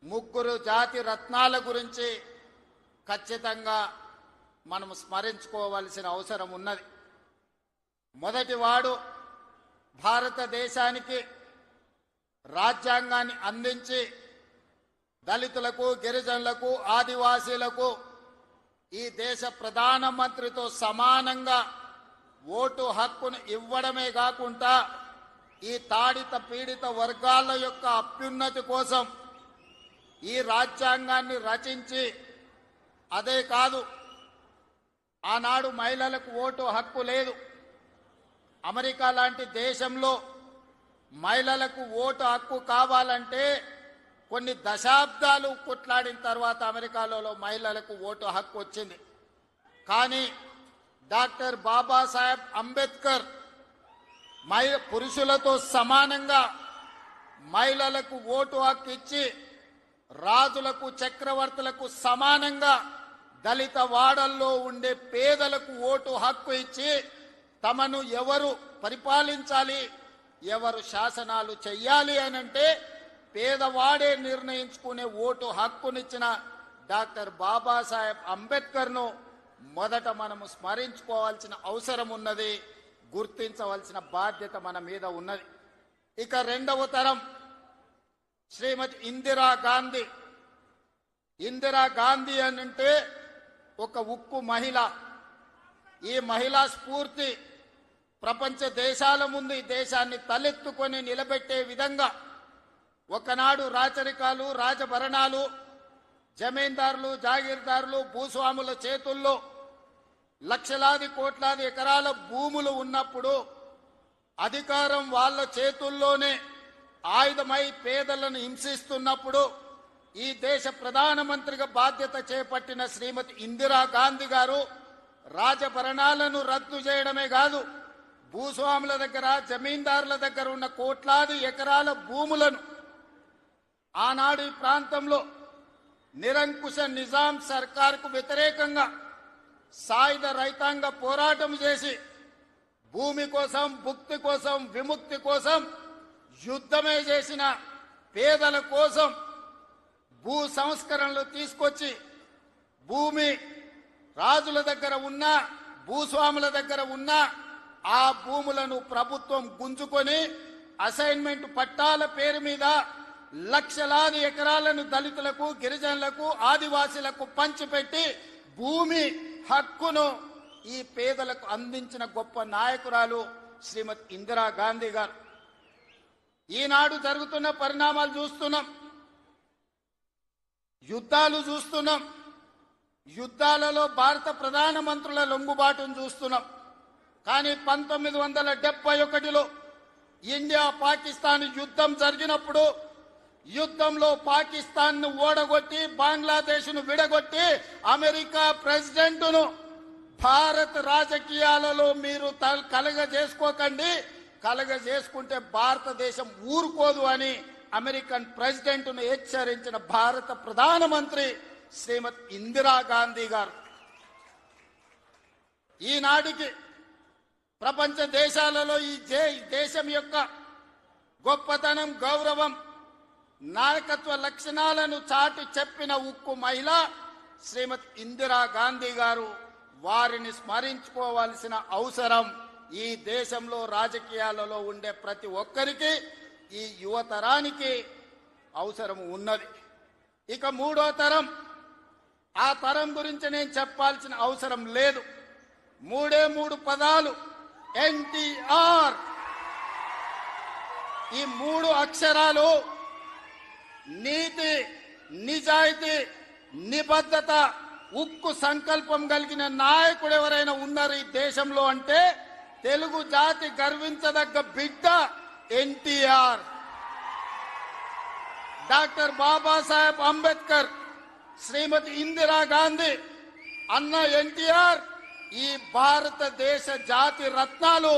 ముగ్గురు జాతి రత్నాల గురించి ఖచ్చితంగా మనం స్మరించుకోవాల్సిన అవసరం ఉన్నది. మొదటివాడు భారతదేశానికి రాజ్యాంగాన్ని అందించి దళితులకు, గిరిజనులకు, ఆదివాసీలకు ఈ దేశ ప్రధానమంత్రితో సమానంగా ఓటు హక్కును ఇవ్వడమే కాకుండా ఈ తాడిత పీడిత వర్గాల యొక్క అభ్యున్నతి కోసం ఈ రాజ్యాంగాన్ని రచించి, అదే కాదు ఆనాడు మహిళలకు ఓటు హక్కు లేదు. అమెరికా లాంటి దేశంలో మహిళలకు ఓటు హక్కు కావాలంటే కొన్ని దశాబ్దాలు కొట్లాడిన తర్వాత అమెరికాలో మహిళలకు ఓటు హక్కు వచ్చింది. కానీ డాక్టర్ బాబాసాహెబ్ అంబేద్కర్ పురుషులతో సమానంగా మహిళలకు ఓటు హక్కు ఇచ్చి, రాజులకు, చక్రవర్తులకు సమానంగా దళిత వాడల్లో ఉండే పేదలకు ఓటు హక్కు ఇచ్చి, తమను ఎవరు పరిపాలించాలి, ఎవరు శాసనాలు చెయ్యాలి అనంటే పేదవాడే నిర్ణయించుకునే ఓటు హక్కునిచ్చిన డాక్టర్ బాబాసాహెబ్ అంబేద్కర్ను మొదట మనము స్మరించుకోవాల్సిన అవసరం ఉన్నది, గుర్తించవలసిన బాధ్యత మన మీద ఉన్నది. ఇక రెండవ తరం శ్రీమతి ఇందిరాగాంధీ. ఇందిరాగాంధీ అంటే ఒక ఉక్కు మహిళ. ఈ మహిళా స్ఫూర్తి ప్రపంచ దేశాల ముందు ఈ దేశాన్ని తలెత్తుకొని నిలబెట్టే విధంగా ఒకనాడు రాచరికాలు, రాజభరణాలు, జమీందారులు, జాగీర్దారులు, భూస్వాముల చేతుల్లో లక్షలాది కోట్లాది ఎకరాల భూములు ఉన్నప్పుడు అధికారం వాళ్ళ చేతుల్లోనే ఆయుధమై పేదలను హింసిస్తున్నప్పుడు ఈ దేశ ప్రధానమంత్రిగా బాధ్యత చేపట్టిన శ్రీమతి ఇందిరాగాంధీ గారు రాజభరణాలను రద్దు చేయడమే కాదు, భూస్వాముల దగ్గర, జమీందారుల దగ్గర ఉన్న కోట్లాది ఎకరాల భూములను ఆనాడు ఈ ప్రాంతంలో నిరంకుశ నిజాం సర్కార్కు వ్యతిరేకంగా సాయుధ రైతాంగ పోరాటం చేసి భూమి కోసం, భుక్తి కోసం, విముక్తి కోసం యుద్ధమే చేసిన పేదల కోసం భూ సంస్కరణలు తీసుకొచ్చి భూమి రాజుల దగ్గర ఉన్న, భూస్వాముల దగ్గర ఉన్న ఆ భూములను ప్రభుత్వం గుంజుకొని అసైన్మెంట్ పట్టాల పేరు మీద లక్షలాది ఎకరాలను దళితులకు, గిరిజనులకు, ఆదివాసీలకు పంచిపెట్టి భూమి హక్కును ఈ పేదలకు అందించిన గొప్ప నాయకురాలు శ్రీమతి ఇందిరాగాంధీ గారు. ఈనాడు జరుగుతున్న పరిణామాలు చూస్తున్నాం, యుద్ధాలు చూస్తున్నాం, యుద్ధాలలో భారత ప్రధానమంత్రుల లొంగుబాటును చూస్తున్నాం. కానీ 1971లో ఇండియా పాకిస్తాన్ యుద్ధం జరిగినప్పుడు యుద్ధంలో పాకిస్తాన్ను ఓడగొట్టి, బంగ్లాదేశ్ను విడగొట్టి అమెరికా ప్రెసిడెంట్ను భారత రాజకీయాలలో మీరు కలగజేసుకోకండి, కలగజేసుకుంటే భారతదేశం ఊరుకోదు అని అమెరికన్ ప్రెసిడెంట్ను హెచ్చరించిన భారత ప్రధానమంత్రి శ్రీమతి ఇందిరాగాంధీ గారు. ఈనాటికి ప్రపంచ దేశాలలో ఈ దేశం యొక్క గొప్పతనం, గౌరవం, నాయకత్వ లక్షణాలను చాటి చెప్పిన ఉక్కు మహిళ శ్రీమతి ఇందిరాగాంధీ గారు. వారిని స్మరించుకోవాల్సిన అవసరం ఈ దేశంలో రాజకీయాలలో ఉండే ప్రతి ఒక్కరికి, ఈ యువతరానికి అవసరం ఉన్నది. ఇక మూడో తరం, ఆ తరం గురించి నేను చెప్పాల్సిన అవసరం లేదు. మూడు పదాలు, ఎన్టీఆర్. ఈ 3 అక్షరాలు నీతి, నిజాయితీ, నిబద్ధత, ఉక్కు సంకల్పం కలిగిన నాయకుడు ఎవరైనా ఉన్నారు ఈ దేశంలో అంటే తెలుగు జాతి గర్వించదగ్గ బిడ్డ ఎన్టీఆర్. డాక్టర్ బాబాసాహెబ్ అంబేద్కర్, శ్రీమతి ఇందిరాగాంధీ, అన్న ఎన్టీఆర్ ఈ భారతదేశ జాతి రత్నాలు.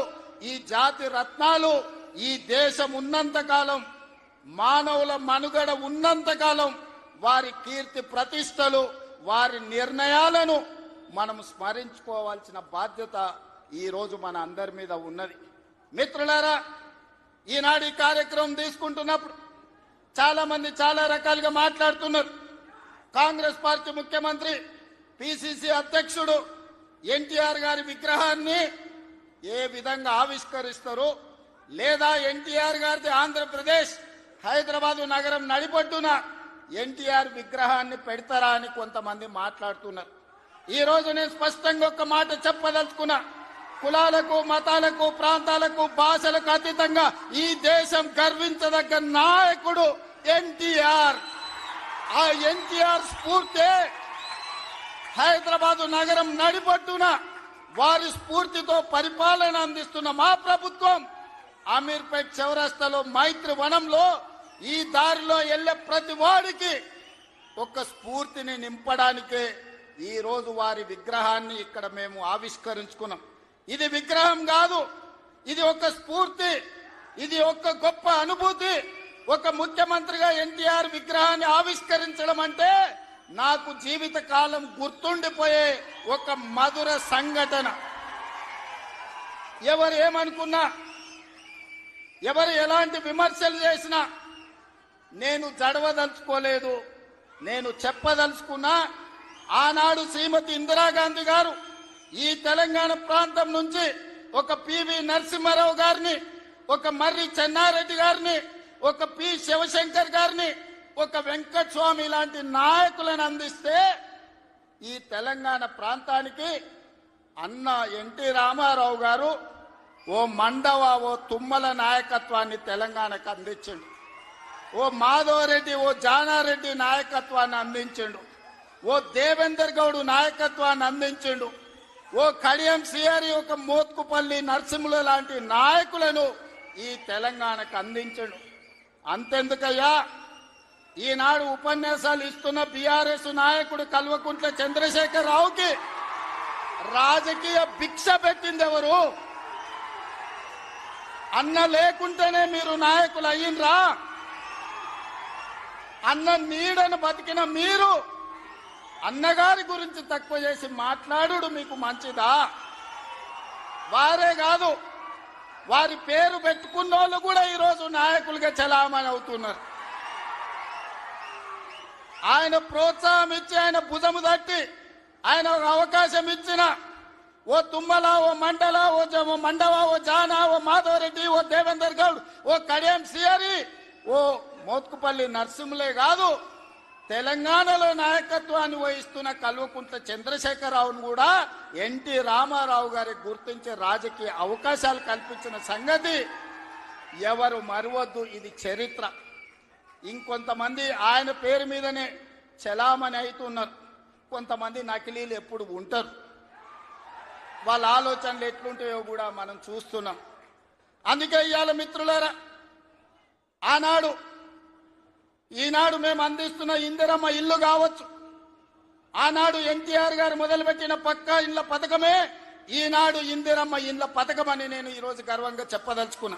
ఈ జాతి రత్నాలు ఈ దేశం ఉన్నంతకాలం, మానవుల మనుగడ ఉన్నంతకాలం వారి కీర్తి ప్రతిష్టలు, వారి నిర్ణయాలను మనం స్మరించుకోవాల్సిన బాధ్యత ఈరోజు మన అందరి మీద ఉన్నది. మిత్రులారా, ఈనాడు ఈ కార్యక్రమం తీసుకుంటున్నప్పుడు చాలా మంది చాలా రకాలుగా మాట్లాడుతున్నారు. కాంగ్రెస్ పార్టీ ముఖ్యమంత్రి పిసిసి అధ్యక్షుడు ఎన్టీఆర్ గారి విగ్రహాన్ని ఏ విధంగా ఆవిష్కరిస్తారు, లేదా ఎన్టీఆర్ గారిది ఆంధ్రప్రదేశ్ హైదరాబాదు నగరం నడిపొడ్డున ఎన్టీఆర్ విగ్రహాన్ని పెడతారా అని కొంతమంది మాట్లాడుతున్నారు. ఈ రోజు నేను స్పష్టంగా ఒక మాట చెప్పదలుచుకున్నా. కులాలకు, మతాలకు, ప్రాంతాలకు, భాషలకు అతీతంగా ఈ దేశం గర్వించదగ్గ నాయకుడు ఎన్టీఆర్. ఆ ఎన్టీఆర్ స్ఫూర్తి హైదరాబాదు నగరం నడిపొట్టున వారి స్ఫూర్తితో పరిపాలన అందిస్తున్న మా ప్రభుత్వం అమీర్పేట్ చౌరస్తాలో మైత్రి వనంలో ఈ దారిలో వెళ్లే ప్రతి వాడికి ఒక స్ఫూర్తిని నింపడానికే ఈ రోజు వారి విగ్రహాన్ని ఇక్కడ మేము ఆవిష్కరించుకున్నాం. ఇది విగ్రహం కాదు, ఇది ఒక స్ఫూర్తి, ఇది ఒక గొప్ప అనుభూతి. ఒక ముఖ్యమంత్రిగా ఎన్టీఆర్ విగ్రహాన్ని ఆవిష్కరించడం అంటే నాకు జీవిత కాలం గుర్తుండిపోయే ఒక మధుర సంఘటన. ఎవరు ఏమనుకున్నా, ఎవరు ఎలాంటి విమర్శలు చేసినా నేను జడవదలుచుకోలేదు. నేను చెప్పదలుచుకున్నా, ఆనాడు శ్రీమతి ఇందిరాగాంధీ గారు ఈ తెలంగాణ ప్రాంతం నుంచి ఒక పివి నరసింహారావు గారిని, ఒక మర్రి చెన్నారెడ్డి గారిని, ఒక పి శివశంకర్ గారిని, ఒక వెంకటస్వామి లాంటి నాయకులను అందిస్తే ఈ తెలంగాణ ప్రాంతానికి అన్న ఎన్టీ రామారావు గారు ఓ మండవ, ఓ తుమ్మల నాయకత్వాన్ని తెలంగాణకు అందించిండు. ఓ మాధవరెడ్డి, ఓ జానారెడ్డి నాయకత్వాన్ని అందించిండు. ఓ దేవేందర్ గౌడ్ నాయకత్వాన్ని అందించిండు. ఓ కడియం సిఆరి, ఒక మోత్కుపల్లి నరసింహుల లాంటి నాయకులను ఈ తెలంగాణకు అందించండు. అంతెందుకయ్యా, ఈనాడు ఉపన్యాసాలు ఇస్తున్న బీఆర్ఎస్ నాయకుడు కల్వకుంట్ల చంద్రశేఖర్ రావుకి రాజకీయ భిక్ష పెట్టింది ఎవరు? అన్న లేకుంటేనే మీరు నాయకులు అయ్యిండ్రా? అన్న నీడను బతికిన మీరు అన్నగారి గురించి తక్కువ చేసి మాట్లాడు మీకు మంచిదా? వారే కాదు, వారి పేరు పెట్టుకున్న వాళ్ళు కూడా ఈరోజు నాయకులుగా చలామణి అవుతున్నారు. ఆయన ప్రోత్సాహం ఇచ్చి, ఆయన భుజము తట్టి, ఆయన అవకాశం ఇచ్చిన ఓ తుమ్మల, ఓ మండల, ఓ మండవ, ఓ జానా, ఓ మాధవరెడ్డి, ఓ దేవేందర్ గౌడ్, ఓ కడియం సిఆరి, ఓ మోత్కుపల్లి నరసింహులే కాదు, తెలంగాణలో నాయకత్వాన్ని వహిస్తున్న కల్వకుంట్ల చంద్రశేఖరరావును కూడా ఎన్టీ రామారావు గారికి గుర్తించే రాజకీయ అవకాశాలు కల్పించిన సంగతి ఎవరు మరవద్దు. ఇది చరిత్ర. ఇంకొంతమంది ఆయన పేరు మీదనే చలామణి అవుతున్నారు. కొంతమంది నకిలీలు ఎప్పుడు ఉంటారు. వాళ్ళ ఆలోచనలు ఎట్లుంటాయో కూడా మనం చూస్తున్నాం. అందుకే ఇవాళ మిత్రులారా, ఈనాడు మేము అందిస్తున్న ఇందిరమ్మ ఇల్లు కావచ్చు, ఆనాడు ఎన్టీఆర్ గారు మొదలుపెట్టిన పక్కా ఇళ్ల పథకమే ఈనాడు ఇందిరమ్మ ఇళ్ల పథకం అని నేను ఈరోజు గర్వంగా చెప్పదలుచుకున్నా.